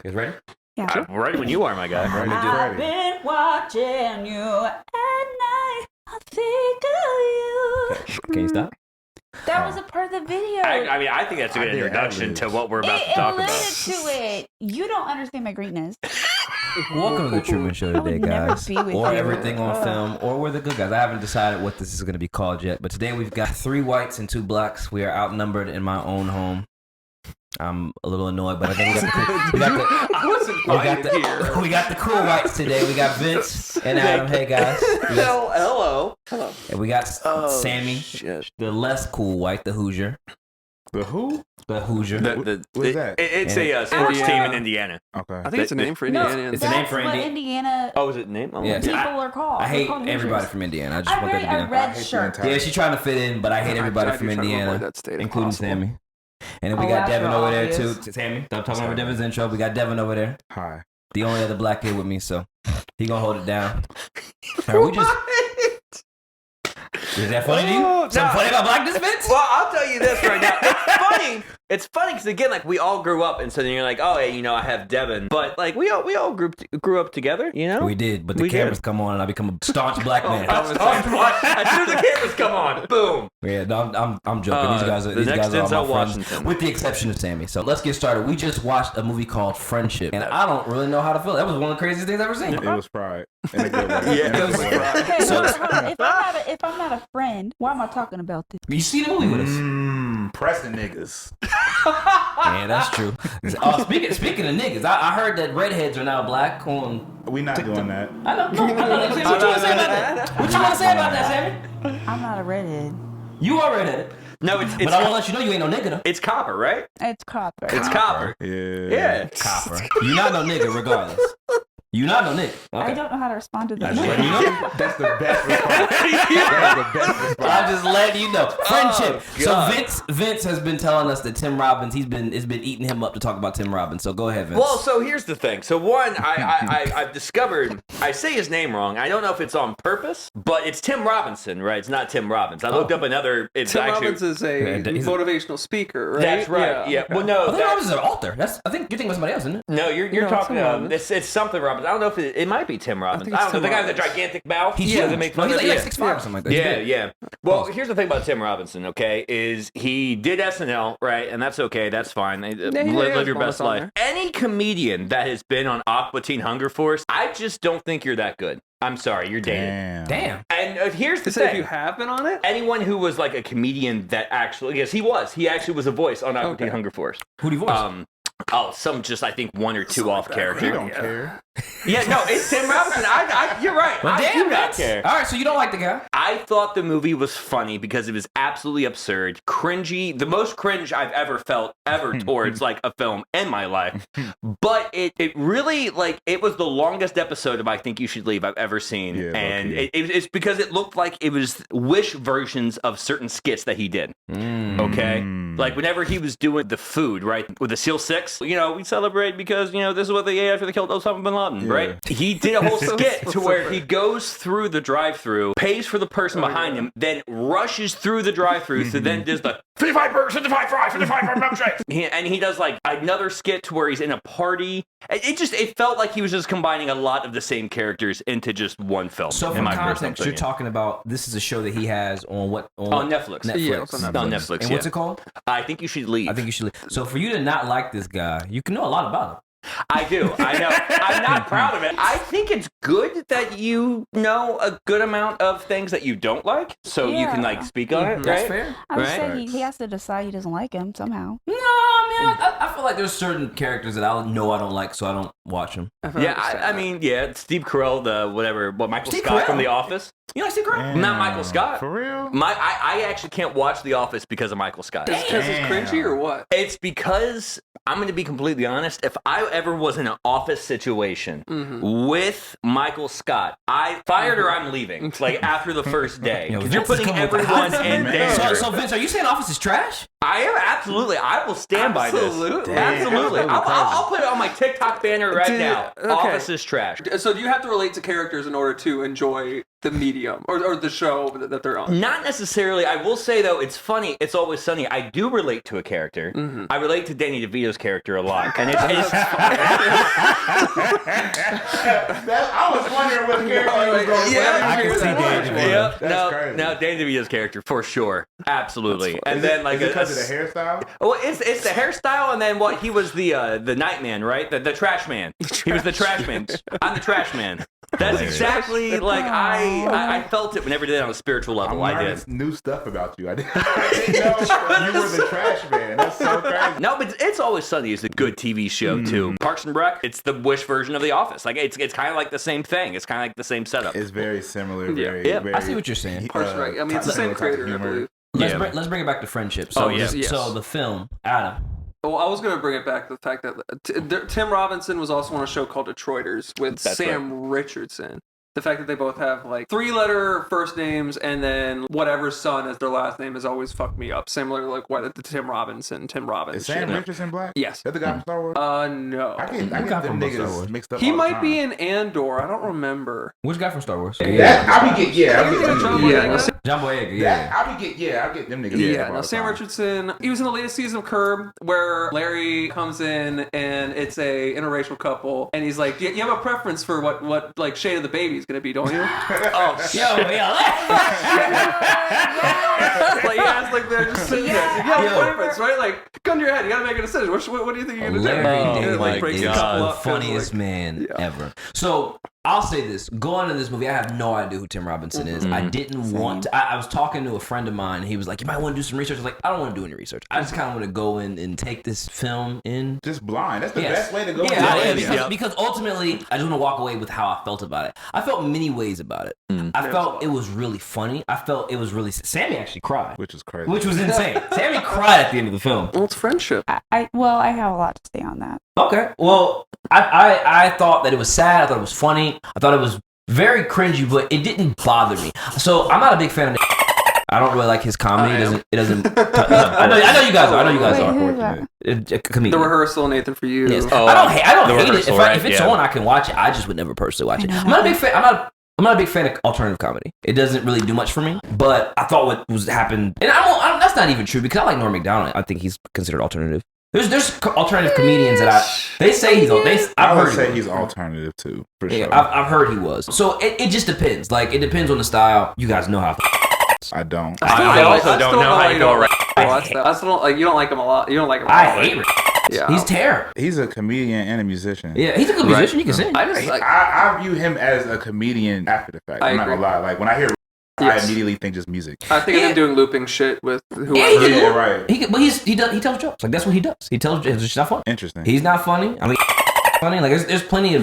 You guys ready? Yeah. I'm ready when you are, my guy. I've been watching you at night. I think of you. Can you stop? That was a part of the video. I mean, I think that's a good introduction to what we're about to talk alluded about. to it. You don't understand my greatness. Welcome to the Truman Show today, guys. Be with Or you. Everything on Film, or We're the Good Guys. I haven't decided what this is going to be called yet, but today we've got 3 whites and 2 blacks. We are outnumbered in my own home. I'm a little annoyed, but I think we got the cool whites today. We got Vince and Adam. Hey guys. Hello. And we got Sammie, the less cool white, the Hoosier. The who? The Hoosier. What is that? It's a sports team in Indiana. Okay. I think it's a name for Indiana. It's a name for That's what Indiana. Indiana Oh, is it name? Oh, Yes. people are called. I hate They're called everybody Hoosiers. from Indiana. I just I'm want that wearing to be a known. red shirt. Yeah, she's trying to fit in, but I hate everybody I from do try to avoid Indiana, that state if including possible. Sammy. And then we Oh, got that's Devin real over there obvious. too. Sammy, stop talking over Devin's intro. We got Devin over there, Hi. the only other black kid with me, so he gonna hold it down. Are we just? Is that funny to you? Something funny about blackness, Vince? Well, I'll tell you this right now. It's funny. It's funny because again, like we all grew up, and so then you're like, oh, hey, I have Devin, but like we all grew up together, you know. We did, but the We cameras did. come on, and I become a staunch black man. As soon as the cameras come on, boom. Yeah, no, I'm joking. These guys are the next all my Denzel friends, Washington. with the exception of Sammy. So let's get started. We just watched a movie called Friendship, and I don't really know how to feel. That was one of the craziest things I've ever seen. It was pride. In a good way. Yeah. In a good way. Okay, So- hold on. If I'm not a friend, why am I talking about this? You see the movie with us? Pressing niggas. Yeah, that's true. Speaking of niggas, I heard that redheads are now black on. We not doing that. I know. What you want to say about that? What you want to say about that, Sammy? I'm not a redhead. You are redheaded. No, But I want to let you know you ain't no nigga though. it's copper, right? It's copper. It's copper. Yeah. Yeah. Copper. You not no nigga regardless. You not no nigga. I Okay. don't know how to respond to that. Just letting you know. That's the best response. That's the best response. I'm just letting you know. Friendship. Oh, God. So Vince has been telling us that Tim Robbins, it's been eating him up to talk about Tim Robbins. So go ahead, Vince. Well, so here's the thing. So one, I've discovered, I say his name wrong. I don't know if it's on purpose, but it's Tim Robinson, right? It's not Tim Robbins. I looked up another. It's Tim actually. Robbins is a he's a- motivational speaker, right? That's right. Yeah. Well, no. Tim Robbins is an author. I think you're thinking about somebody else, isn't it? No, you're No, talking. Tim Robbins. It's something Robbins. I don't know if it might be Tim Robbins. think I it's don't know. Tim The guy with the Robbins. gigantic mouth. He's yeah, huge. they make No, fun he's of like it. 6'5" or something like that. He's Yeah, big. yeah. Well, here's the thing about Tim Robinson, okay, is he did SNL, right? And that's okay, that's fine. Live your best life. Any comedian that has been on Aqua Teen Hunger Force, I just don't think you're that good. I'm sorry, you're dated. Damn. And here's the To say if thing. you have been on it? Anyone who was like a comedian that actually, yes, he actually was a voice on Aqua Teen Hunger Force. Who do you voice? Some just I think 1 or 2 off He character. don't care. Yeah, no, it's Tim Robinson. You're right. Well, I damn, do not Vince. care. All right, so you don't like the guy? I thought the movie was funny because it was absolutely absurd, cringy, the most cringe I've ever felt towards like a film in my life. But it really it was the longest episode of I Think You Should Leave I've ever seen, Yeah, and okay. it's because it looked like it was Wish versions of certain skits that he did. Okay, like whenever he was doing the food right with the SEAL Six, we celebrate because this is what they ate after they killed Osama bin Laden, right? He did a whole skit to where he goes through the drive-thru, pays for the person behind him, then rushes through the drive-thru, so then does the 55 burgers, 55 fries, 55 milkshakes. And he does like another skit to where he's in a party. It felt like he was just combining a lot of the same characters into just one film. So in for my personal context, you're opinion. talking about this is a show that he has on what? On Netflix. Yeah, it's on On Netflix, And yeah. what's it called? I Think You Should Leave. I think you should. So for you to not like this guy, you can know a lot about him. I do. I know. I'm not proud of it. I think it's good that you know a good amount of things that you don't like, so you can Yeah. speak on it. That's Right? fair. I would Right? say he has to decide he doesn't like him somehow. No, I mean, I feel like there's certain characters that I know I don't like, so I don't watch them. Yeah, I mean, yeah, Steve Carell, Michael Steve Scott Carell? from The Office. You like Steve Carell? Not Michael Scott. For real? I actually can't watch The Office because of Michael Scott. Is it because it's cringy or what? It's because I'm going to be completely honest. If I ever was in an office situation with Michael Scott, I fired or I'm leaving. Like after the first day, Yo, because you're Vince is putting coming with the everyone hot in seat. danger. So Vince, are you saying Office is trash? I am absolutely. I will stand by this. Absolutely. Absolutely. Damn. I'll put it on my TikTok banner right Dude, now. okay. Office is trash. So do you have to relate to characters in order to enjoy the medium or the show that they're on. Not necessarily. I will say though, it's funny. It's Always Sunny. I do relate to a character. Mm-hmm. I relate to Danny DeVito's character a lot, and it's I was wondering what character you was going to Yeah, I can see Danny DeVito. That's crazy. no, Danny DeVito's character for sure, absolutely. And Is then it like because of the hairstyle? well, it's the hairstyle, and then what? He was the Nightman, right? The trash man. He was the trash man. I'm the trash man. That's exactly like I felt it whenever did it on a spiritual level. I'm I learning did. new stuff about you. I didn't know you were the trash man. That's so crazy. No, but It's Always Sunny is a good TV show too. Parks and Rec, it's the Wish version of The Office. Like it's kind of like the same thing. It's kind of like the same setup. It's very similar. Yeah. Very, I see what you're saying. Parks and Rec. I mean, it's the same similar type of creator, I humor. believe. Let's bring it back to friendship. So, yes. so the film, Adam. Well, I was going to bring it back to the fact that Tim Robinson was also on a show called Detroiters with That's Sam Richardson. The fact that they both have like 3-letter first names and then whatever son as their last name has always fucked me up. Similar to like what the Tim Robbins. Is Sam Richardson black? Yes. That the guy from Star Wars? No. I get guy them from Star niggas Wars? mixed up. He all the might time. be in Andor. I don't remember. Which guy from Star Wars? I'll be get John Boyega. John Boyega. Yeah. I'll get them niggas. Yeah, mixed up all no, the Sam time. Richardson. He was in the latest season of Curb, where Larry comes in and it's a interracial couple, and he's like, "You have a preference for what like shade of the baby is going to be, don't you?" Oh, Yo, yeah. Like, yeah, it's like they're just sitting there. It's like, you have a preference, right? Like, gun to your head. You got to make a decision. What do you think you're going to do? Larry Oh, David my breaks is the couple the up 'cause, funniest like, man yeah. ever. So I'll say this: going into this movie, I have no idea who Tim Robinson is. I didn't want to. I was talking to a friend of mine. And he was like, "You might want to do some research." I was like, "I don't want to do any research. I just kind of want to go in and take this film in." Just blind. That's the Yes. best way to go. Because ultimately, I just want to walk away with how I felt about it. I felt many ways about it. I felt it was really funny. I felt it was really. Sammie actually cried, Which is crazy. which was insane. Sammie cried at the end of the film. Well, it's friendship. I have a lot to say on that. Okay. Well, I thought that it was sad. I thought it was funny. I thought it was very cringy, but it didn't bother me. So I'm not a big fan of. I don't really like his comedy. It doesn't. I know you guys are. I know you guys Wait, are. who is that? A comedian. The Rehearsal, Nathan, for you. Yes. Oh, I don't The hate it. Rehearsal, If right? if it's Yeah. on, I can watch it. I just would never personally watch it. I know I'm not a that. big fan. I'm not a big fan of alternative comedy. It doesn't really do much for me. But I thought what was happened, and that's not even true because I like Norm Macdonald. I think he's considered alternative. There's alternative comedians that they say he's. I I've would heard say he he's was. alternative too, for Yeah, sure. I've heard he was. So it just depends. Like it depends on the style. You guys know how. I don't. I also don't know how you go around. I still don't like. You don't like him a lot. You don't like him. A lot. I hate Rick. Yeah. He's terrible. He's a comedian and a musician. Yeah, he's a good musician. He can sing. I just like. I view him as a comedian after the fact. I I'm not agree. gonna lie. Like when I hear, Yes. I immediately think just music. I think of Yeah. him doing looping shit with whoever. Yeah, right. But he tells jokes. Like that's what he does. He tells jokes. It's just not funny. Interesting. He's not funny. I mean, funny. Like there's plenty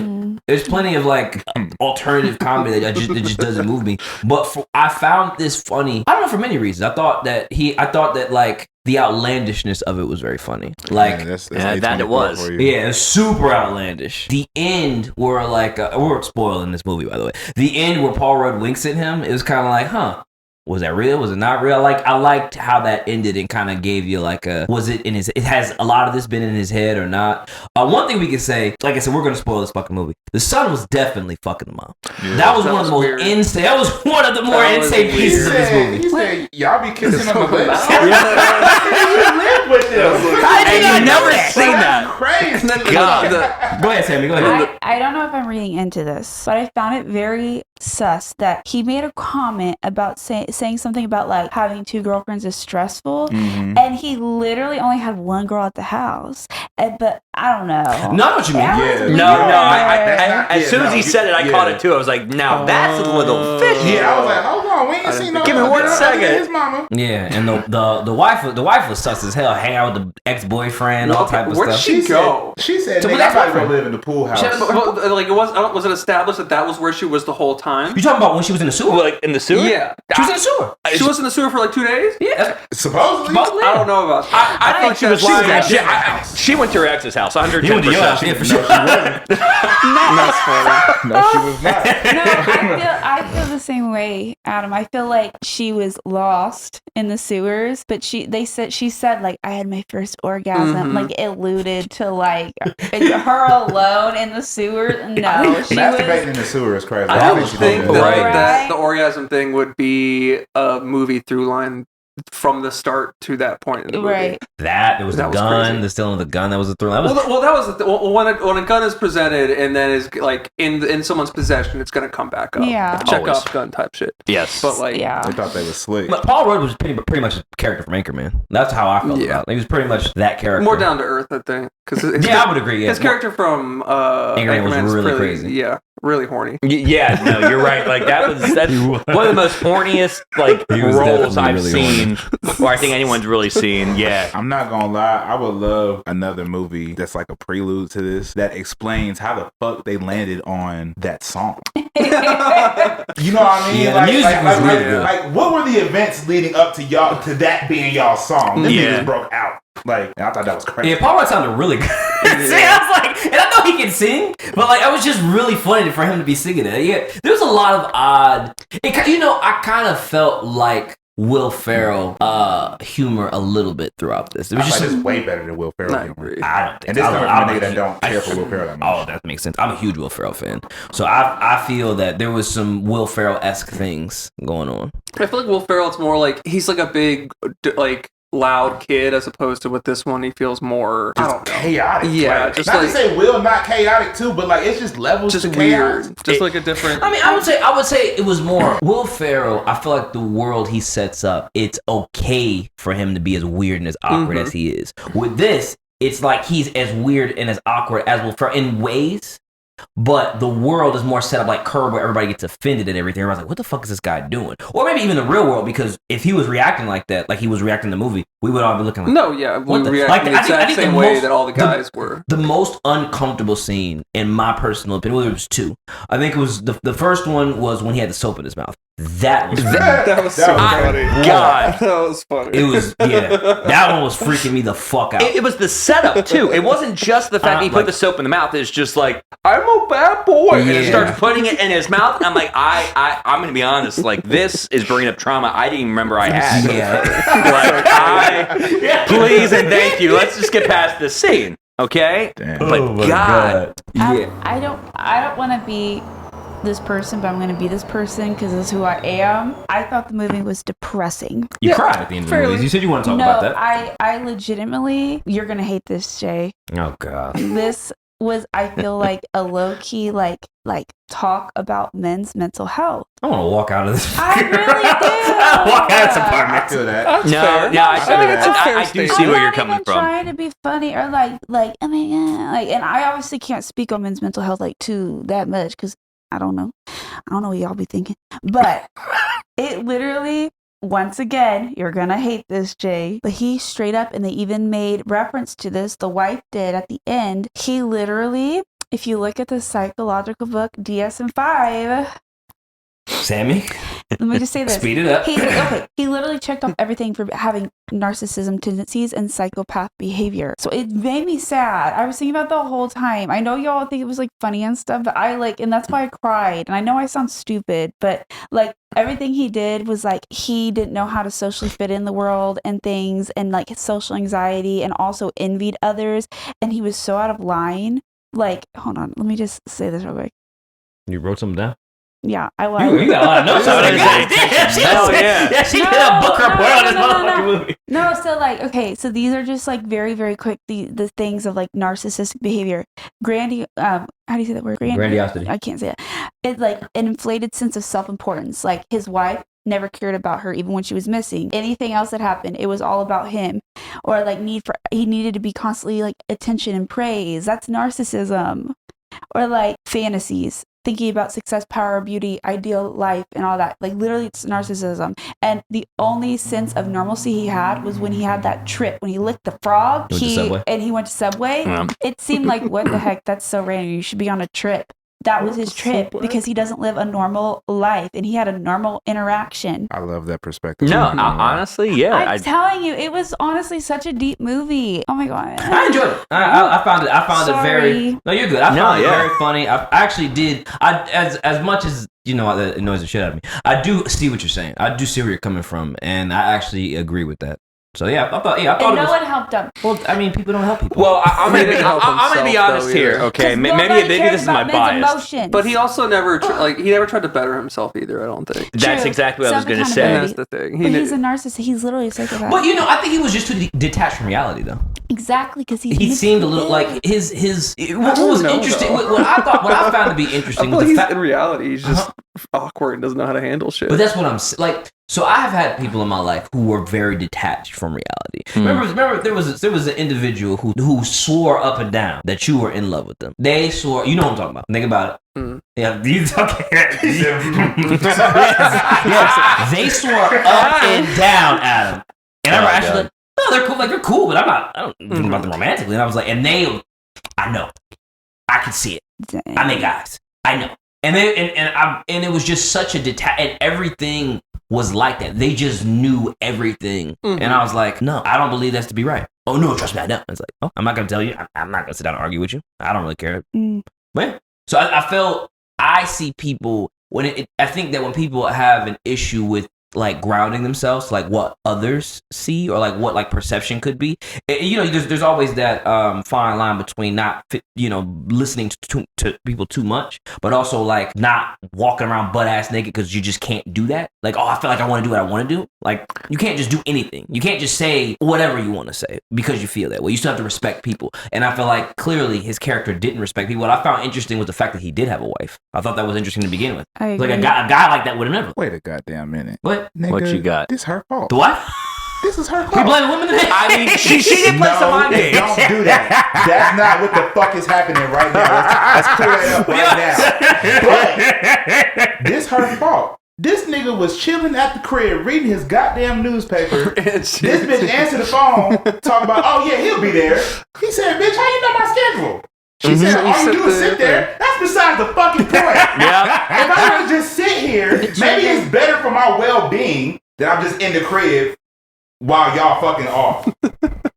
of like alternative comedy that just doesn't move me. But I found this funny. I don't know for many reasons. I thought that like the outlandishness of it was very funny. Like that's that A24 it was. for you. yeah, it's super outlandish. The end where like we're spoiling this movie by the way. The end where Paul Rudd winks at him, it was kind of like, huh. Was that real? Was it not real? I liked how that ended and kind of gave you like was it in his, it has a lot of this been in his head or not? One thing we could say, like I said, we're going to spoil this fucking movie. The son was definitely fucking the mom. Yeah. That was That one of the was most weird. insane, that was one of the more That was insane weird. pieces of this movie. He said, y'all be kissing on the lips. Yeah. with them. I've never seen that. Crazy. God. Go ahead, Sammie, go ahead. I don't know if I'm reading into this, but I found it very sus that he made a comment about saying something about like having 2 girlfriends is stressful, and he literally only had 1 girl at the house. But I don't know. Not what you mean. That Yeah. was No, weird. as soon as he said it, I caught it too. I was like, now that's a little fishy. Yeah, I was like, hold on, we ain't seen no. Give me one second. His mama. Yeah, and the wife was sus as hell, hang out with the ex-boyfriend, all type of Where'd stuff. she go? She said, To nigga, my I'm about to go ex-boyfriend. live in the pool house. But, like was it established that was where she was the whole time? You talking about when she was in the sewer? Like in the sewer? Yeah. She was in the sewer. She was in the sewer for like 2 days? Yeah. Supposedly. I don't know about that. I think she was lying. that. She went to her ex's house, 110%. You went to your house, yeah, for sure. No, she was not. No, I feel the same way, Adam, bottom. I feel like she was lost in the sewers, but she said like I had my first orgasm, like it alluded to like her alone in the sewers. No, she Masturbating in was. the sewer is crazy. I don't think Right. that the orgasm thing would be a movie through line from the start to that point in the movie. Right. There was the gun, crazy. the stealing of the gun. That was the thrill. That was, That was when a gun is presented and then is like in someone's possession, it's gonna come back up. Yeah. Chekhov gun type shit. Yes. But like, Yeah. They thought they was slick. But Paul Rudd was pretty much a character from Anchorman. That's how I felt about it. He was pretty much that character. more down to earth, I think. Yeah, I would agree. Yeah. His character from Anchorman was Anchorman's really crazy. Yeah, really horny. Yeah, no, you're right. Like that's one of the most horniest like was roles definitely I've really seen, or I think anyone's really seen. Yeah, I'm not gonna lie, I would love another movie that's like a prelude to this that explains how the fuck they landed on that song. You know what I mean? Yeah, the music was really good. Like, what were the events leading up to y'all to that being y'all's song? Them Yeah. niggas broke out. Like, and I thought that was crazy. Yeah, Paul Rudd sounded really good. See, I was like, and I know he can sing, but like, it was just really funny for him to be singing it. Yeah, there was a lot of odd. I kind of felt like Will Ferrell humor a little bit throughout this. It was just it's way better than Will Ferrell. Not humor. agree. I don't think. And this so. is a I'm nigga a that hu- don't care for Will Ferrell that much. Oh, that makes sense. I'm a huge Will Ferrell fan, so I feel that there was some Will Ferrell-esque things going on. I feel like Will Ferrell's more like he's like a big like loud kid as opposed to with this one he feels more I don't know. Chaotic. Yeah, like, just not like- to say Will not chaotic too, but like it's just levels Just to weird. chaos. Just like a different. I mean, I would say it was more Will Ferrell. I feel like the world he sets up, it's okay for him to be as weird and as awkward as he is. With this, it's like he's as weird and as awkward as Will Ferrell in ways, but the world is more set up like Curb, where everybody gets offended and everything. Everybody's like, "What the fuck is this guy doing?" Or maybe even the real world, because if he was reacting like that, like he was reacting in the movie, we would all be looking like, No, yeah, we What the- react like, the I think- I exact think same the way most- that all the guys were. The most uncomfortable scene, in my personal opinion, well, there was two. I think it was the first one was when he had the soap in his mouth. That was That was so funny. God. That was funny. it was that one was freaking me the fuck out. it was the setup too. It wasn't just the fact he put like- the soap in the mouth. It's just like I'm a bad boy, and it Yeah. starts putting it in his mouth. And I'm like, I'm gonna be honest. Like this is bringing up trauma I didn't even remember I had. Yeah. Please and thank you. Let's just get past this scene, okay? Damn. But God. I don't want to be this person, but I'm going to be this person because this is who I am. I thought the movie was depressing. You cried at the end of the movie. You said you want to talk about that. I legitimately, you're going to hate this, Jay. Oh god. This was, I feel like, a low-key, like talk about men's mental health. I want to walk out of this. I really do. Walk out of this I apartment. feel that. That's No, fair. yeah, I think it's a fair I do statement. see I'm where you're not coming even from. trying to be funny or like, I mean, and I obviously can't speak on men's mental health like too that much because I don't know what y'all be thinking, but it literally, once again, you're gonna hate this, Jay, but he straight up, and they even made reference to this, the wife did at the end, he literally, if you look at the psychological book DSM-5, Sammie, let me just say this. speed it up. He literally checked off everything for having narcissism tendencies and psychopath behavior. So it made me sad. I was thinking about the whole time. I know y'all think it was like funny and stuff, but and that's why I cried. And I know I sound stupid, but like everything he did was like he didn't know how to socially fit in the world and things, and like his social anxiety, and also envied others. And he was so out of line. Like, hold on, let me just say this real quick. You wrote something down? Yeah, I was. You got a lot of notes on it. Hell yeah. Yeah, she did a book report on this no. motherfucking movie. No, so like, okay, so these are just like very, very quick, the things of like narcissistic behavior. How do you say that word? Grandiosity. I can't say it. It's like an inflated sense of self-importance. Like his wife never cared about her even when she was missing. Anything else that happened, it was all about him. Or like he needed to be constantly like attention and praise. That's narcissism. Or like fantasies. Thinking about success, power, beauty, ideal life, and all that. Like literally it's narcissism. And the only sense of normalcy he had was when he had that trip, when he licked the frog, Went to Subway? and he went to Subway. Yeah. It seemed like, what the heck, that's so random. You should be on a trip. That was his trip because he doesn't live a normal life and he had a normal interaction. I love that perspective. No, honestly, yeah. I'm telling you, it was honestly such a deep movie. Oh my god. I enjoyed it. I found it. I found it very. Sorry. No, you're good. I found it yeah. very funny. I actually did. As much as that annoys the shit out of me. I do see what you're saying. I do see where you're coming from, and I actually agree with that. So I thought and it no was. one helped him. Well, I mean, people don't help people. Well, I'm He didn't help gonna be himself, honest though, here. either. Okay, 'Cause maybe nobody this cares is my about men's bias. emotions. But he also never he never tried to better himself either. I don't think. That's True. exactly what I was Some gonna And say. accountability. that's the thing. But he's a narcissist. He's literally a psychopath. But I think he was just too detached from reality, though. Exactly, because He seemed a little like his. What was know, interesting? though. What I found to be interesting was the fact. in reality, he's just awkward and doesn't know how to handle shit. But that's what I'm like. So I have had people in my life who were very detached from reality. Remember, there was an individual who swore up and down that you were in love with them. They swore. You know what I'm talking about. Think about it. Yeah, you talking. Yes, they swore up and down at him. And I was actually like, no, they're cool. Like they're cool, but I don't think about them romantically. And I was like, I know, I can see it. I make eyes. I know. And it was just such a and everything was like that. They just knew everything. And I was like, no, I don't believe that's to be right. Oh no, trust me, I know. It's like, oh, I'm not gonna tell you. I'm not gonna sit down and argue with you. I don't really care. But yeah. So I felt I see people I think that when people have an issue with like grounding themselves, like what others see or like what like perception could be. There's always that fine line between not listening to people too much, but also like not walking around butt ass naked because you just can't do that. Like, oh, I feel like I want to do what I want to do. Like, you can't just do anything. You can't just say whatever you want to say because you feel that way. You still have to respect people. And I feel like clearly his character didn't respect people. What I found interesting was the fact that he did have a wife. I thought that was interesting to begin with. I agree. Like a guy like that would have never. Wait a goddamn minute. What? Nigga, What you got? This her fault. The what? This is her We fault. blaming women today? I mean, she did play some mind games. Don't do that. That's not what the fuck is happening right now. Let's clear that up right now. But this her fault. This nigga was chilling at the crib reading his goddamn newspaper. This bitch answered the phone, talking about, oh yeah, he'll be there. He said, bitch, how you know my schedule? She said, all you do is sit there. That's besides the fucking point. Yeah. If I were to just sit here, maybe it's better for my well-being that I'm just in the crib while y'all fucking off.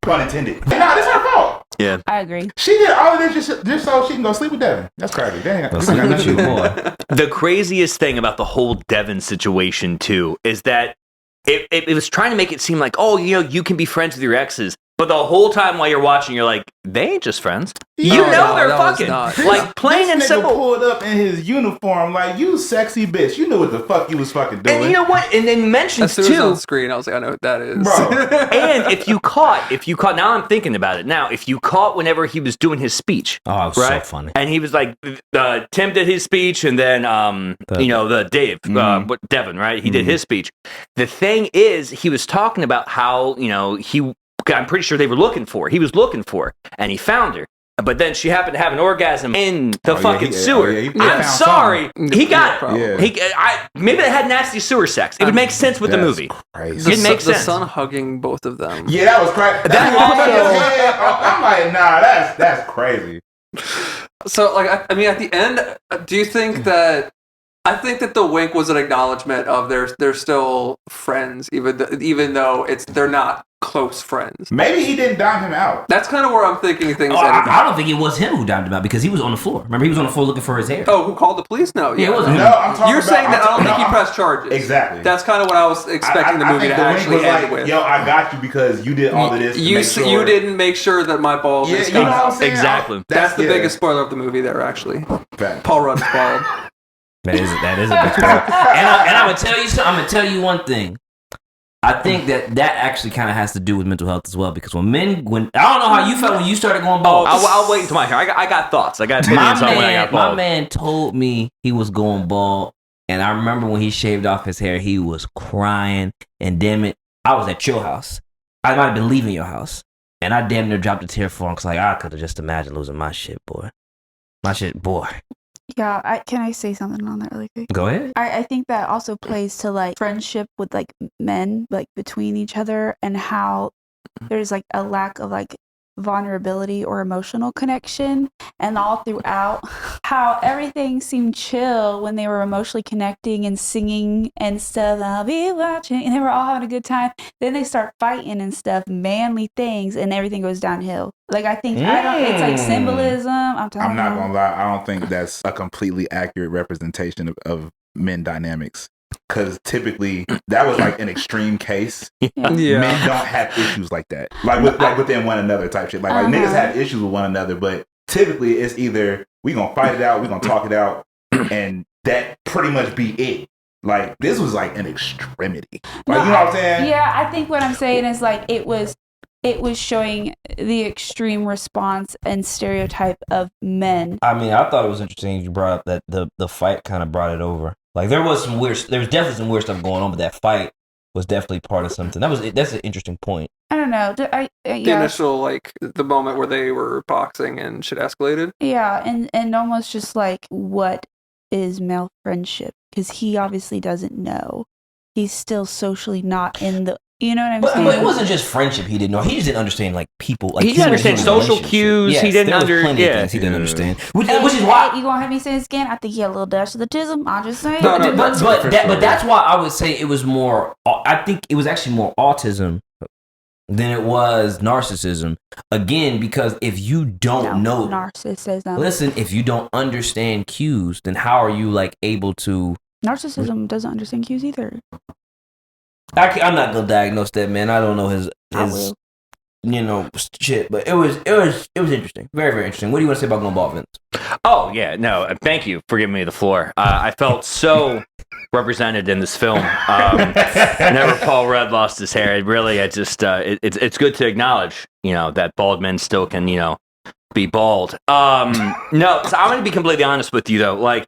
Pun intended. Nah, this her fault. Yeah. I agree. She did all of this just so she can go sleep with Devin. That's crazy. Dang. The craziest thing about the whole Devin situation too is that it was trying to make it seem like, oh, you can be friends with your exes. But the whole time while you're watching, you're like, they ain't just friends. No, They're that was fucking. not. Like, plain and this nigga simple. pulled up in his uniform like, you sexy bitch. You knew what the fuck you was fucking doing. And you know what? And then mentions As soon as it was on too. the screen, I was like, I know what that is. Bro. And if you caught, now I'm thinking about it. Now, if you caught whenever he was doing his speech, Oh, it was so funny. and he was like, Tim did his speech, and then Devin, right? He did his speech. The thing is, he was talking about how I'm pretty sure he was looking for, and he found her. But then she happened to have an orgasm in the fucking sewer. he I'm found sorry, something. he got Yeah, it. Maybe they had nasty sewer sex. It would make sense with the That's movie. crazy. It makes The sense. son hugging both of them. Yeah, that was crazy. I'm like, nah, that's crazy. So, like, I mean, at the end, do you think that? I think that the wink was an acknowledgement of they're still friends, even though they're not close friends. Maybe he didn't dime him out. That's kind of where I'm thinking things. I don't think it was him who dimed him out because he was on the floor. Remember, he was on the floor looking for his hair. Oh, who called the police? No, Yeah, it wasn't No, I'm talking You're about, saying that I don't think he I'm- pressed charges. Exactly. That's kind of what I was expecting the movie I think to the wink actually was end like, with. yo, I got you because you did all of this. You didn't make sure that my ball. Yeah, you know what I'm saying? Exactly. That's the biggest spoiler of the movie. There, actually, Fact. Paul Rudd is bald. That is a big spoiler. And I'm gonna tell you something. I'm gonna tell you one thing. I think that actually kind of has to do with mental health as well because when I don't know how you felt when you started going bald. I'll wait until my turn. I got thoughts. I got opinions on when I got My bald. man told me he was going bald, and I remember when he shaved off his hair, he was crying. And damn it, I was at your house. I might have been leaving your house, and I damn near dropped a tear for him because like I could have just imagined losing my shit, boy. My shit, boy. Yeah, can I say something on that really quick? Go ahead. I think that also plays to like friendship with like men, like between each other, and how there's like a lack of like vulnerability or emotional connection, and all throughout how everything seemed chill when they were emotionally connecting and singing and stuff. I'll be watching, and they were all having a good time. Then they start fighting and stuff, manly things, and everything goes downhill. Like I think it's like symbolism. I'm not gonna lie. I don't think that's a completely accurate representation of men dynamics. Because typically that was like an extreme case. Men don't have issues like that, like within one another type shit. Like niggas have issues with one another, but typically it's either we gonna fight it out, we gonna talk it out, and that pretty much be it. Like this was like an extremity. Like you know what I'm saying? Yeah, I think what I'm saying is like it was showing the extreme response and stereotype of men. I mean, I thought it was interesting you brought up that the fight kind of brought it over. Like there was definitely some weird stuff going on, but that fight was definitely part of something. That's an interesting point. I don't know. The initial, like, the moment where they were boxing and shit escalated. Yeah, and almost just like, what is male friendship? Because he obviously doesn't know. He's still socially not in the. You know what I'm saying? But it wasn't just friendship he didn't know. He just didn't understand like people. Like, he didn't understand social cues. Yes, he didn't things he didn't understand. Which is why you gonna have me say this again? I think he had a little dash of autism. I'm just saying. But that's why I would say it was more. I think it was actually more autism than it was narcissism. Again, because if you don't know narcissism, listen, if you don't understand cues, then how are you like able to? Narcissism doesn't understand cues either. I'm not gonna diagnose that man. I don't know his shit, but it was interesting, very very interesting. What do you want to say about going bald, Vince? Oh yeah, no, thank you for giving me the floor. I felt so represented in this film. Whenever Paul Rudd lost his hair, it's good to acknowledge, that bald men still can, be bald. No, so I'm gonna be completely honest with you though, like.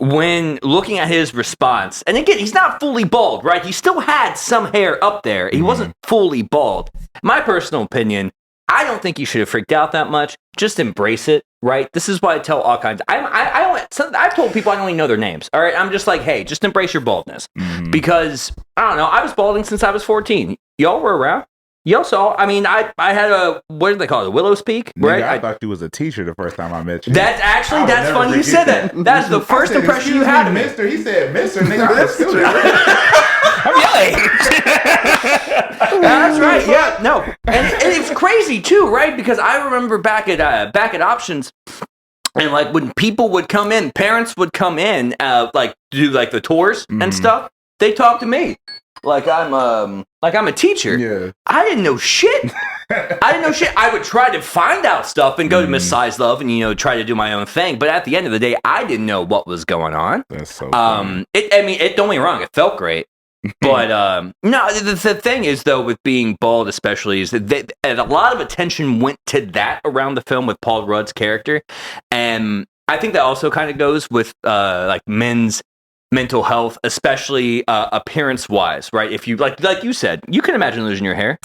When looking at his response, and again, he's not fully bald, right? He still had some hair up there. He wasn't fully bald. My personal opinion, I don't think you should have freaked out that much. Just embrace it, right? This is why I tell all kinds. I've told people I don't even know their names. All right, I'm just like, hey, just embrace your baldness, because I don't know. I was balding since I was 14. Y'all were around. Y'all saw, I had a, what do they call it, a Willow's Peak, right? Nigga, I thought you was a teacher the first time I met you. That's funny you said that. That's the first impression you had of me. Mister, he said, Mister, nigga, I'm a student. I'm yelling. That's right, yeah, no. And it's crazy too, right? Because I remember back at Options, and like when people would come in, parents would come in, like do like the tours and stuff, they talk to me. Like I'm a teacher. Yeah. I didn't know shit. I would try to find out stuff and go to Miss Size Love and try to do my own thing. But at the end of the day, I didn't know what was going on. That's so funny. Don't get me wrong, it felt great. But no, the thing is though, with being bald especially, is that a lot of attention went to that around the film with Paul Rudd's character, and I think that also kind of goes with like men's mental health, especially appearance-wise, right? If you like you said, you can imagine losing your hair.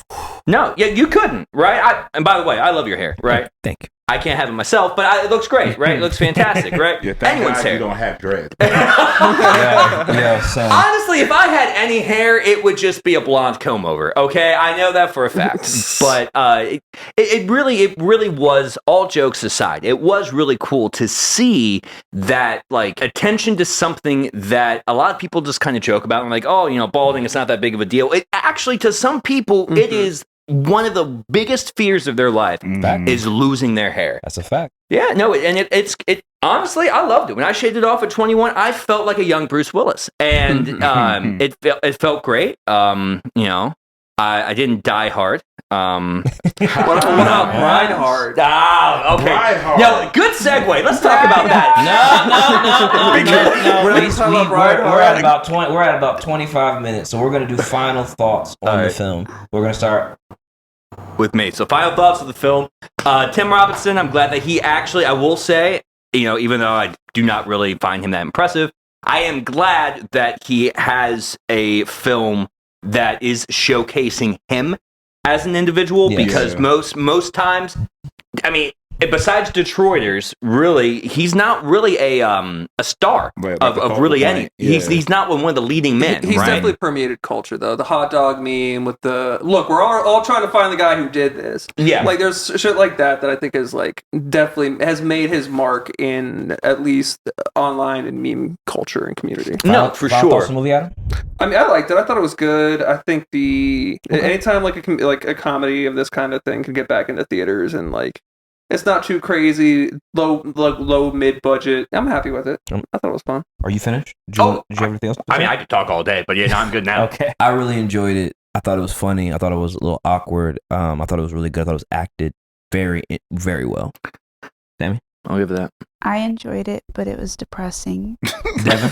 No, yeah, you couldn't, right? And by the way, I love your hair, right? Thank you. I can't have it myself, but it looks great, right? It looks fantastic, right? Yeah, thank God you don't have dreads. So. Honestly, if I had any hair, it would just be a blonde comb over. Okay, I know that for a fact. But it really was. All jokes aside, it was really cool to see that like attention to something that a lot of people just kind of joke about and like, oh, balding is not that big of a deal. It actually, to some people, it is. One of the biggest fears of their life is losing their hair. That's a fact. Yeah, no, and it honestly, I loved it. When I shaved it off at 21, I felt like a young Bruce Willis, and it felt great. I didn't die hard. What about Ride Hard? Ah, okay. Ride Hard. No, good segue. Let's talk about that. No. We're at about 20. We're at about 25 minutes, so we're gonna do final thoughts on the film. We're gonna start with me. So, final thoughts of the film. Tim Robinson. I'm glad that he actually. I will say, even though I do not really find him that impressive, I am glad that he has a film that is showcasing him as an individual, because most times, besides Detroiters, really, he's not really a star of really any. Yeah. He's not one of the leading men. He's definitely permeated culture, though. The hot dog meme with the look, we're all trying to find the guy who did this. Yeah, like there's shit like that I think is like definitely has made his mark in at least online and meme culture and community. No, for sure. The movie, Adam? I mean, I liked it. I thought it was good. I think anytime like a comedy of this kind of thing can get back into theaters and like it's not too crazy, low mid budget. I'm happy with it. I thought it was fun. Are you finished? Did you have anything else? I mean, I could talk all day, but yeah, no, I'm good now. Okay. I really enjoyed it. I thought it was funny. I thought it was a little awkward. I thought it was really good. I thought it was acted very, very well. Sammie? I'll give it that. I enjoyed it, but it was depressing. Devin?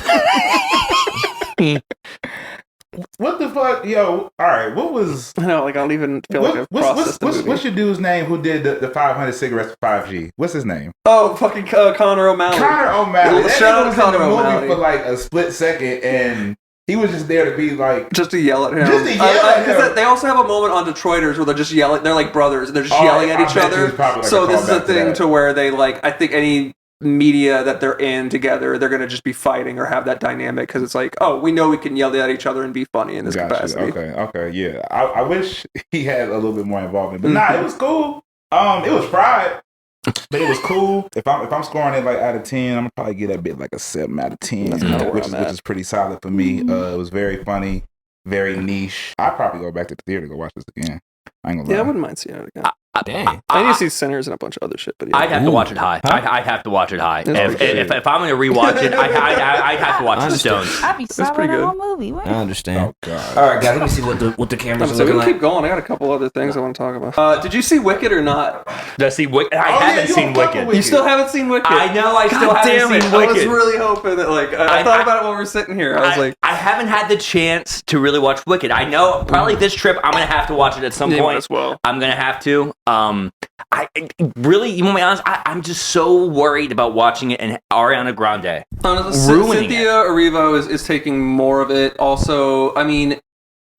What the fuck, yo? All right, what was? I know, like I don't even feel like I've processed the movie. What's your dude's name who did the 500 cigarettes for 5G? What's his name? Oh, fucking Connor O'Malley. Connor O'Malley. Shout out to Connor O'Malley. O'Malley For like a split second, and he was just there to be like, just to yell at him. Just to yell at him. They also have a moment on Detroiters where they're just yelling. They're like brothers, and they're just yelling at each other. Like so this is a thing to where they like. I think any media that they're in together, they're going to just be fighting or have that dynamic because it's like, oh, we know we can yell at each other and be funny in this capacity. Okay, yeah. I wish he had a little bit more involvement, but nah, it was cool. It was fried, but it was cool. If I'm scoring it like out of 10, I'm gonna probably get that bit like a 7 out of 10, which is pretty solid for me. It was very funny, very niche. I'd probably go back to the theater to go watch this again. I ain't gonna lie. Yeah, I wouldn't mind seeing it again. Dang. I need to see Sinners and a bunch of other shit, but yeah. I'd have to watch it high. I'd have to watch it high. If I'm going to rewatch it, I'd have to watch The Stones. I'd be sobbing the whole movie. I understand. Oh, God. All right, guys, let me see what the cameras are So looking we like. can keep going. I got a couple other things I want to talk about. Did you see Wicked or not? Did I see Wicked? I haven't seen Wicked. You still haven't seen Wicked? I know. I still haven't seen Wicked. I was really hoping that, like, I thought about it while we were sitting here. I was like, I haven't had the chance to really watch Wicked. I know probably this trip I'm going to have to watch it at some point. As well. I'm going to have to. I really, you want me honest? I'm just so worried about watching it and Ariana Grande ruining Cynthia Erivo is taking more of it. Also, I mean,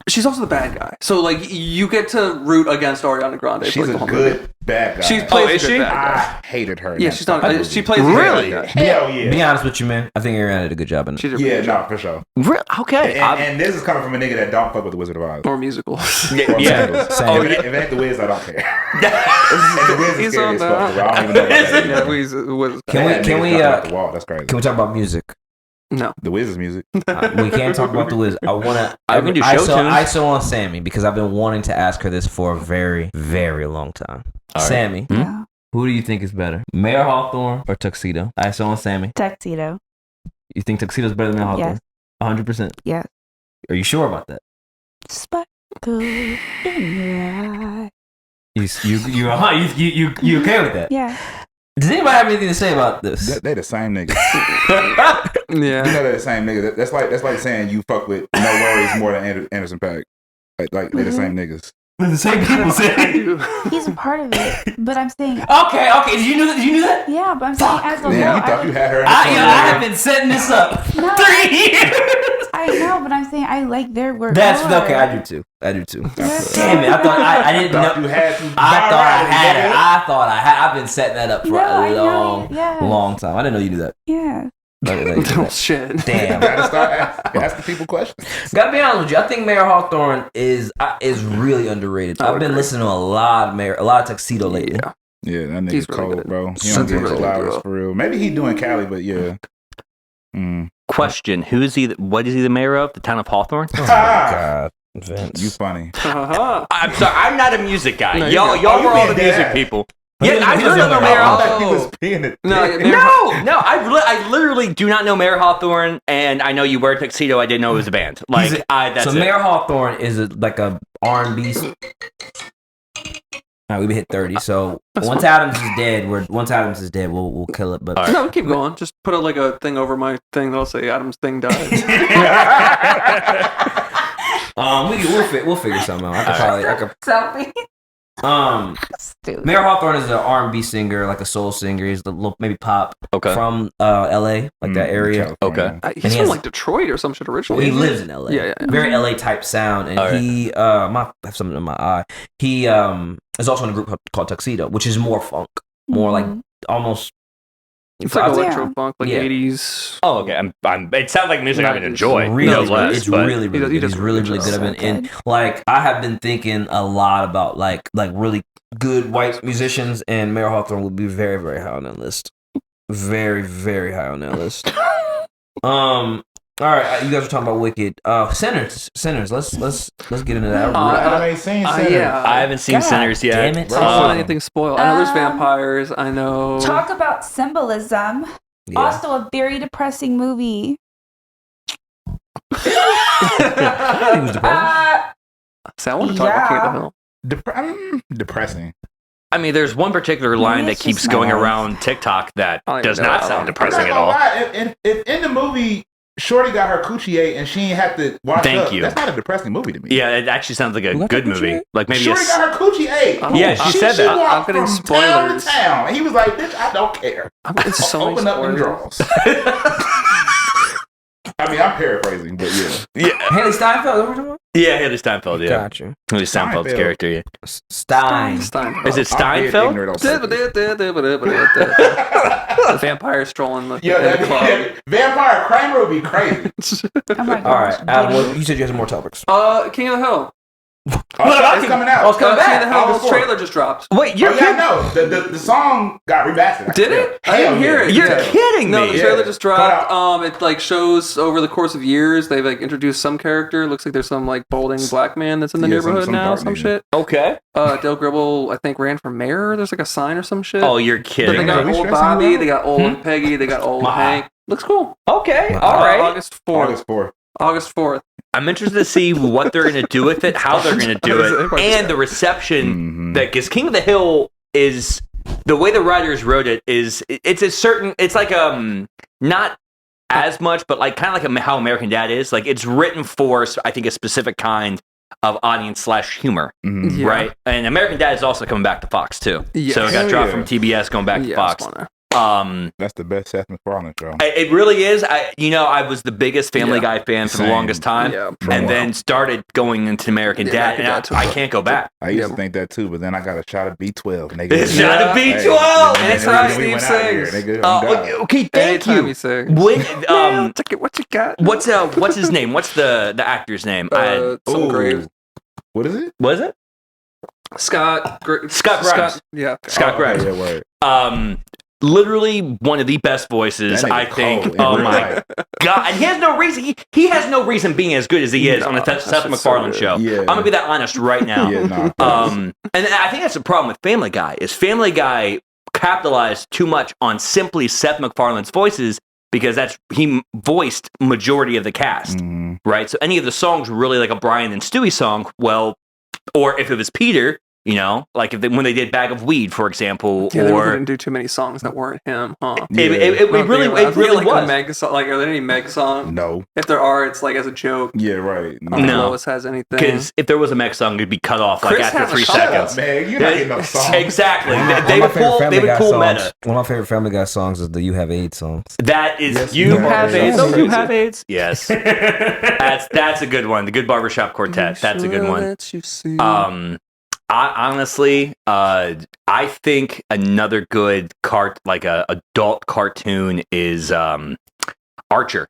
she's also the bad guy. So, like, you get to root against Ariana Grande. She's a good bad guy. She plays a good bad guy. I hated her. Yeah, she's not. She plays really. A good Hell yeah. Be honest with you, man. I think Ariana did a good job in it. No, for sure. Okay. And this is coming from a nigga that don't fuck with the Wizard of Oz. Or musicals. Yeah. Same. If it ain't the Wiz, I don't care. The Wiz is scary as fuck. I don't even know about that. Can we That's crazy. Can we talk about music? No. The Wiz's music. We can't talk about the Wiz. I can do show tunes. ISO on Sammie because I've been wanting to ask her this for a very, very long time. All right. Sammie, who do you think is better, Mayor Hawthorne or Tuxedo? ISO on Sammie. Tuxedo. You think Tuxedo's better than Mayor Hawthorne? Yes. 100%. Yes. Are you sure about that? Sparkle in your eye. You okay with that? Yeah. Does anybody have anything to say about this? They the same nigga. Yeah. You know they're the same nigga. That's like saying you fuck with No Worries more than Anderson .Paak. Like they're the same niggas. They're the same people saying. He's a part of it, but I'm saying. Okay. Did you knew that? Yeah, but I'm saying as a whole. Yeah, you thought you had her. I have been setting this up 3 years. I know, but I'm saying I like their work. That's more. okay. I do too. Damn it! I thought I didn't know. You had to. I thought I had. I've been setting that up for I a know, long time. I didn't know you knew that. Yeah. Oh, shit. Damn. Gotta start asking people questions. Gotta be honest with you. I think Mayor Hawthorne is really underrated. I've been listening to a lot of Tuxedo lately. Yeah, that nigga's He's cold, really bro. He don't get flowers for real. Maybe he doing Cali, but yeah. Question: Who is he? What is he the mayor of? The town of Hawthorne? Oh my God, Vince, you funny. I'm sorry. I'm not a music guy. No, y'all were all the music people. Yeah, I heard of the Mayor Hawthorne. No. I literally do not know Mayor Hawthorne, and I know you wear a tuxedo. I didn't know it was a band. That's so it. Mayor Hawthorne is like a R&B. All right, we hit 30. So once Adams is dead, we'll kill it. But no, we keep going. Just put like a thing over my thing that'll say Adam's thing died. We'll figure something out. I could Selfie. Mayor Hawthorne is an R&B singer, like a soul singer. He's maybe pop from LA, like that area. Okay. He's from like Detroit or some shit originally. Well, he lives in LA. Yeah. Very LA type sound. And he I have something in my eye. He is also in a group called Tuxedo, which is more funk. more like almost. It's like Yeah. electro funk, like Yeah. 80s. Oh, okay. It sounds like music I would enjoy. Really, no less. it's but- really, really, he good. does He's a really, good really good job. at it. And like, I have been thinking a lot about like really good white musicians, and Mayor Hawthorne would be very, very high on that list. Very, very high on that list. All right, you guys were talking about Wicked. Sinners. Let's get into that. I ain't seen Sinners. Yeah. I haven't seen God Sinners yet. damn it. I don't want anything spoiled. I know there's vampires. I know. Talk about symbolism. Yeah. Also, a very depressing movie. I think it was depressing. See, I want to talk about King of the Hill. Depressing. I mean, there's one particular line that it's keeps just going nice. around TikTok that I don't does even know not that sound one. depressing I'm at not all. gonna lie. If in the movie Shorty got her coochie ate and she ain't have to wash Thank up, you. that's not a depressing movie to me. Yeah, it actually sounds like a Who got good the coochie movie. ate? Like maybe Shorty got her coochie ate. Oh, Yeah, she said that. walked I'm getting from town spoilers. to town. And he was like, bitch, I don't care. I'm getting so many Open up them spoilers. drawers. I mean, I'm paraphrasing, but yeah. Haley Steinfeld. Is that what we're talking about? Yeah, Haley Steinfeld. Yeah, Got you. Haley Steinfeld's Steinfeld. character. Yeah. Stein. Stein. Is it I'm being Steinfeld? ignorant on purpose. The vampire strolling the Yeah, in the club. Vampire Kramer would be crazy. Oh my All gosh. right, Adam, you said you had some more topics. King of the Hill. It's coming out. Oh, it's coming King of the back. Hill's August 4th. trailer just dropped. Wait, Oh, yeah, no. The song got remastered. Did it? I Hell didn't hear yeah. it. You're Yeah. kidding No, me. the trailer just dropped. Cut It like shows over the course of years they've like introduced some character. Looks like there's some like balding black man that's in the Yeah, neighborhood some now. dark Some nigga. shit. Okay. Dale Gribble, I think, ran for mayor. There's like a sign or some shit. Oh, you're But they kidding. got Are we old stressing Bobby, you out? they got old Peggy, they got old Ma. Hank. Looks cool. Okay. All right. August 4th. August 4th. August 4th. I'm interested to see what they're going to do with it, how they're going to do it, and the reception. That because King of the Hill is the way the writers wrote it is it's a certain. It's like not as much, but like kind of like how American Dad is. Like it's written for I think a specific kind of audience / humor, Mhm. Yeah. right? And American Dad is also coming back to Fox too. Yes. So it got Hell dropped yeah. from TBS, going back to Yeah, Fox. it's funny. That's the best Seth MacFarlane show. It really is. I was the biggest Family Yeah. Guy fan for the Same. longest time, Yeah. For a and while. then started going into American Yeah, Dad, American and Dad took I over. can't go back. I used Yeah. to think that too, but then I got a shot of B12. Nigga. It's Yeah. not a Hey, B12. and Anytime then we Steve went out here, sings. nigga. Oh, God. Okay, thank Anytime you. he sings. When, What you got? what's his name? What's the actor's name? Some Ooh. Graves. What is it? Was it Scott Grimes. Yeah. Scott Grimes? Yeah, word. Literally one of the best voices, That nigga I think. cold in Oh real my life. God! And he has no reason. He has no reason being as good as he is on the Nah, Seth that's just so MacFarlane good. show. Yeah. I'm gonna be that honest right now. Yeah, nah. And I think that's the problem with Family Guy is Family Guy capitalized too much on simply Seth MacFarlane's voices because he voiced majority of the cast, Mhm. right? So any of the songs were really like a Brian and Stewie song. Well, or if it was Peter, like when they did Bag of Weed, for example, Yeah, they or didn't do too many songs that weren't him, huh? it really like was. A Meg song, like, are there any Meg songs? No. If there are, it's like as a joke. Yeah, right. I don't think No. Lois has anything. Because if there was a Meg song, it'd be cut off like Chris after has a 3 shut Shut seconds. up, man. You're not getting no song. Exactly. One of They my would favorite pull. They Family would Guy pull songs. meta. One of my favorite Family Guy songs is the "You Have AIDS" song. That is Yes, you you have have AIDS. AIDS. Oh, you have AIDS. Yes, that's a good one. The Good Barbershop Quartet. That's a good one. I honestly, I think another good adult cartoon is Archer.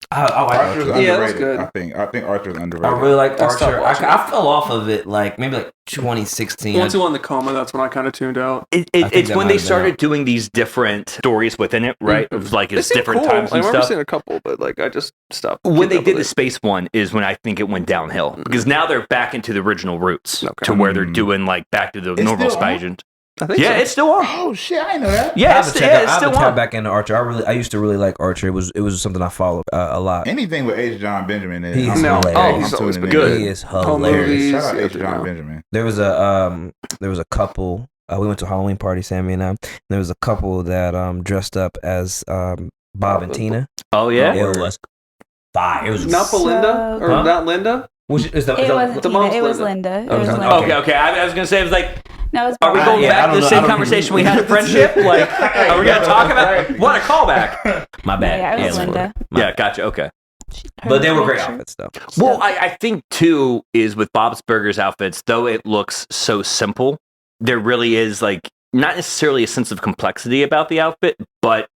I like Archer's Archer. Yeah, that's underrated. good. I think Archer's underrated. I really like That's Archer. tough watching. I fell off of it maybe 2016. Once he won the coma, that's when I kind of tuned out. It's that when might they have been started out. doing these different stories within it, right? Of like They it's seem different cool. times I and remember stuff. seeing a couple, but like I just stopped. When keeping they up did with the it. space one is when I think it went downhill because now they're back into the original roots Okay. to where they're doing like back to the It's normal still spy on? agent. I think Yeah, so. it's still on. Oh shit, I didn't know that. Yeah, it's I have still to tap on. back into Archer. I used to really like Archer. It was something I followed a lot. Anything with H. John Benjamin is. He's I'm hilarious. I'm He's always tuning been in. good. He is Home hilarious. movies. Shout out Yeah, H. John yeah. Benjamin. There was a couple. We went to a Halloween party, Sammie and I. There was a couple that dressed up as Bob and Tina. Oh yeah. It was fire. It was Not Belinda or Huh? not Linda. Which is It wasn't the Tina. mom's It was Linda. Linda. It was Okay. Linda. Okay. I was gonna say it was like, No, it was are we Bob. going yeah, I back don't to the know- I same don't- conversation we had in friendship? Like, are we gonna talk about what a callback? My bad. Yeah, it was Yeah, Linda. Yeah, gotcha. Okay. But they were great Picture. outfits though. Well, I think too is with Bob's Burgers outfits, though it looks so simple, there really is like not necessarily a sense of complexity about the outfit, but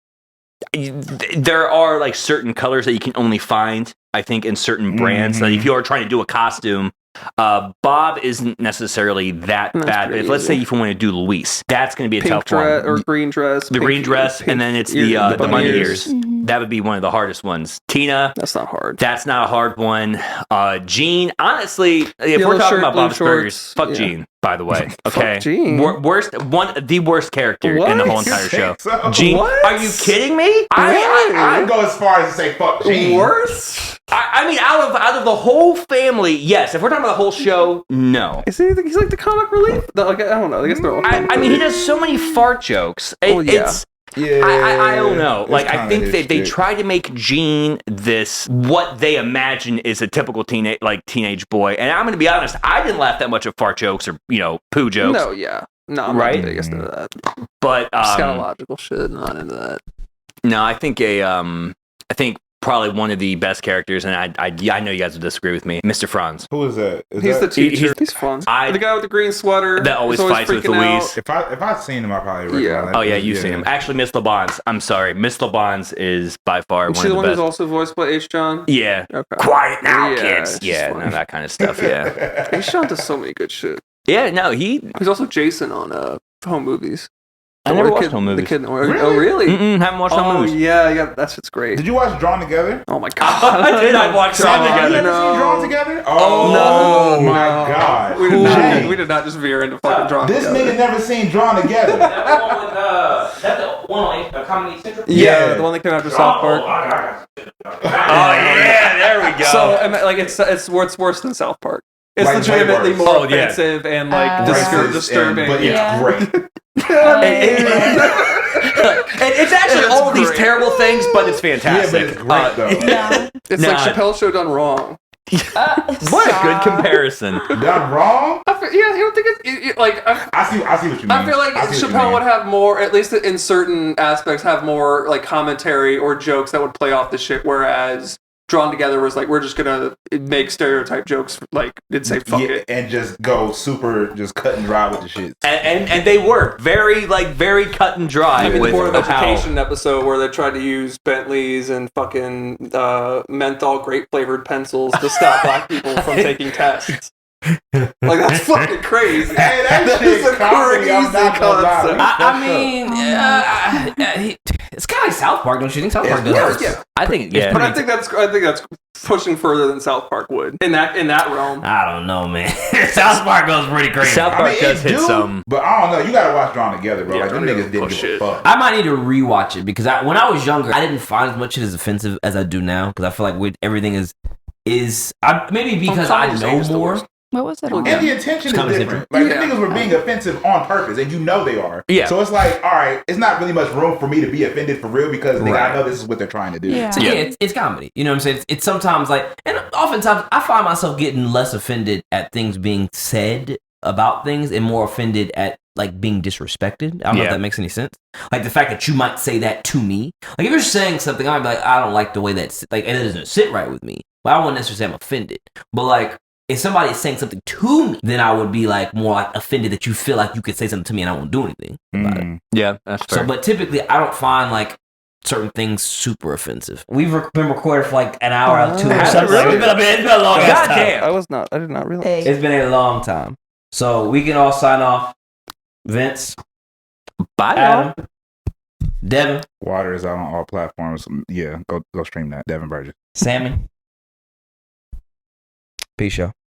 there are like certain colors that you can only find, I think, in certain brands. Like if you are trying to do a costume, Bob isn't necessarily that bad. If let's say if you want to do Luis, that's going to be a tough one. Or green dress. The green dress, and then it's the bunny ears. That would be one of the hardest ones. Tina, that's not hard. That's not a hard one. Gene, honestly, if we're talking about Bob's Burgers, fuck Gene. By the way, okay, fuck Gene. The worst character in the whole entire show. So? Gene, are you kidding me? I go as far as to say fuck Gene. Worse? I mean, out of the whole family, yes. If we're talking about the whole show, no. He's like the comic relief. Like I don't know. I guess they're all. I mean, he does so many fart jokes. I don't know. Like, I think they try to make Gene this what they imagine is a typical teenage boy. And I'm going to be honest, I didn't laugh that much at fart jokes or poo jokes. No, I'm not the biggest into that. But scatological shit, not into that. No, I think probably one of the best characters, and I know you guys will disagree with me, Mr. Franz. Who is that? He's the teacher. He's fun. The guy with the green sweater that always fights with Louise. If I'd seen him, I probably recognize that. Oh yeah, you've seen him. Actually, Miss LeBons. I'm sorry, Miss LeBons is by far one of the best. She's the one who's also voiced by H. John. Yeah. Okay. Quiet now, kids. Yeah, no, that kind of stuff. Yeah. H. John does so many good shit. Yeah, no, he's also Jason on Home Movies. I never watched Home Movies. Really? Oh, really? Haven't watched Home Movies. Oh, yeah, that shit's great. Did you watch Drawn Together? Oh, my God. I did. I watched Drawn Together. You never seen Drawn Together? Oh, my God. We did not just veer into fucking Drawn Together. This nigga never seen Drawn Together. That one with, that the one on Comedy Central? Yeah, the one that came after South Park. Oh, yeah, there we go. So, like, it's worse than South Park. It's Like, legitimately way more offensive and, like, disturbing. But it's great. And it's actually all of these terrible things, but it's fantastic. Yeah, but it's great, though. Yeah. It's like Chappelle's Show done wrong. What a good comparison. Done wrong? You don't think it's like... I see what you mean. I feel like Chappelle would have more, at least in certain aspects, have more like commentary or jokes that would play off the shit, whereas Drawn Together was like, we're just gonna make stereotype jokes, like, and say fuck it. And just go super, just cut and dry with the shit. And they were very cut and dry. Even with the Board of how... Education episode where they tried to use Bentleys and fucking menthol grape flavored pencils to stop black people from taking tests. Like, that's fucking crazy. Hey, that is a crazy concept. I mean, it's kind of like South Park, don't you think? South Park does. Yeah. I think But I think that's pushing further than South Park would in that realm. I don't know, man. South Park goes pretty crazy. South Park does hit some. But I don't know. You gotta watch Drawn Together, bro. Yeah, like, them niggas didn't give a fuck. I might need to rewatch it because when I was younger, I didn't find as much as offensive as I do now because I feel like everything is maybe because I know more. What was it on? And the intention is different. Like, the niggas were being offensive on purpose, and you know they are. Yeah. So it's like, all right, it's not really much room for me to be offended for real because nigga, I know this is what they're trying to do. Yeah. So it's comedy. You know what I'm saying? It's sometimes like, and oftentimes I find myself getting less offended at things being said about things and more offended at like being disrespected. I don't know if that makes any sense. Like the fact that you might say that to me. Like if you're saying something, I'm like, I don't like the way that's like it doesn't sit right with me. But I wouldn't necessarily say I'm offended. But like if somebody is saying something to me, then I would be like more like offended that you feel like you could say something to me and I won't do anything about it. Yeah, that's fair. So, but typically I don't find like certain things super offensive. We've been recorded for like an hour or two. It's been a long time. Goddamn. I did not realize. It's been a long time. So we can all sign off. Vince. Bye, Adam. Devin. Water is out on all platforms. Yeah, go stream that. Devin Burgess. Sammie. Peace, y'all.